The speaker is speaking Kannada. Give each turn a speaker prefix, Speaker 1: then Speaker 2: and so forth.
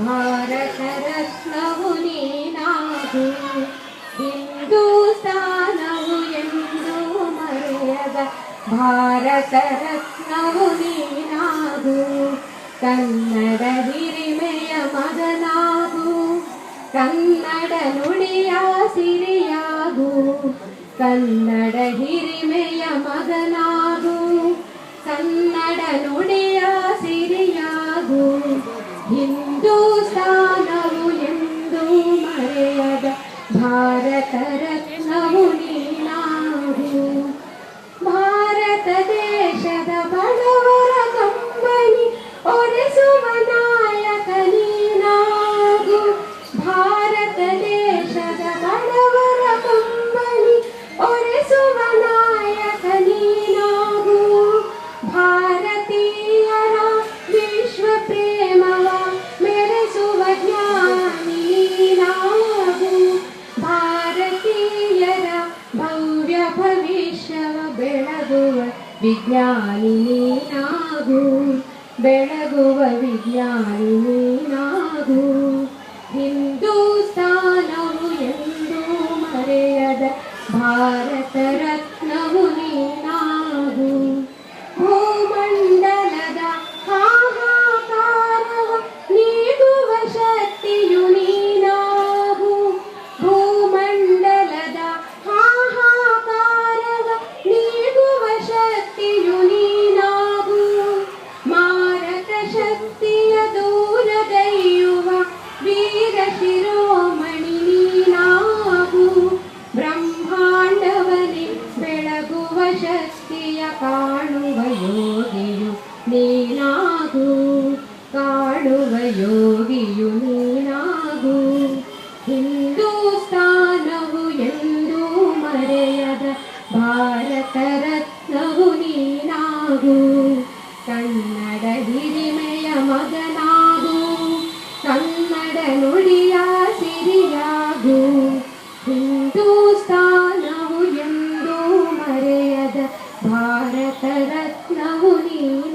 Speaker 1: ಭಾರತ ರತ್ನವು ನೀನಾಗು, ಹಿಂದೂಸ್ತಾನವು ಎಂದು ಮರೆಯದ ಭಾರತ ರತ್ನವು ನೀನಾಗು. ಕನ್ನಡ ಹಿರಿಮೆಯ ಮಗನಾಗು, ಕನ್ನಡ ನುಡಿಯ ಸಿರಿಯಾಗು. ಕನ್ನಡ ಹಿರಿಮೆಯ ಮಗನಾಗು, ಕನ್ನಡ ನುಡಿಯ ಸಿರಿಯಾಗು. ಹಿಂದೂಸ್ತಾನವು ಎಂದು ಮರೆಯದ ಭಾರತ ರತ್ನವು ನೀನಾಗು. ಭಾರತ ದೇಶದ ಬಡವರ ಕಂಬನಿ ಒರೆಸುವ ನಾಯಕ ನೀನಾಗು. ಭಾರತ ದೇಶದ ಬಡವರ ಕಂಬನಿ ಒರೆಸುವ ನಾಯಕ ನೀನಾಗು. ಭಾರತೀಯರ ವಿಶ್ವ ಪ್ರೇಮವ ಮೆರೆಸುವ ಜ್ಞಾನಿ ನೀನಾಗು. ಭಾರತೀಯರ ಭವ್ಯ ಭವಿಷ್ಯವ ಬೆಳಗುವ ವಿಜ್ಞಾನಿ ನೀನಾಗು. ಬೆಳಗುವ ವಿಜ್ಞಾನಿ ನೀನಾಗು. ಹಿಂದೂಸ್ತಾನವು ಎಂದು ಮರೆಯದ ಭಾರತ ರತ್ನವು ನೀನಾಗು. ಭೂಮಂಡಲದ ಹಾಹಾಕಾರವ ನೀಗುವ ಶಕ್ತಿಯು ನೀನಾಗು. ಭೂಮಂಡಲದ ಹಾಹಾಕಾರವ ನೀಗುವ ಶಕ್ತಿಯು ನೀನಾಗು. ಮಾರಕ ಶಕ್ತಿಯ ದೂರಗೈಯುವ ವೀರ ಶಿರೋಮಣಿ ನೀನಾಗು. ಬ್ರಹ್ಮಾಂಡವನೇ ಬೆಳಗುವ ಶಕ್ತಿಯ ಕಾಣುವ ಯೋಗಿಯು ನೀನಾಗು. ಕಾಣುವ ಯೋಗಿಯು ನೀನಾಗು. ಹಿಂದೂಸ್ತಾನವು ಎಂದು ಮರೆಯದ ಭಾರತ ರತ್ನವು ನೀನಾಗು. ಕನ್ನಡ ಹಿರಿಮೆಯ ಮಗನಾಗು, ಕನ್ನಡ ನುಡಿಯ ಸಿರಿಯಾಗು. ಹಿಂದೂಸ್ತಾನವು ಎಂದು ಮರೆಯದ ಭಾರತ ರತ್ನವು ನೀನಾಗು.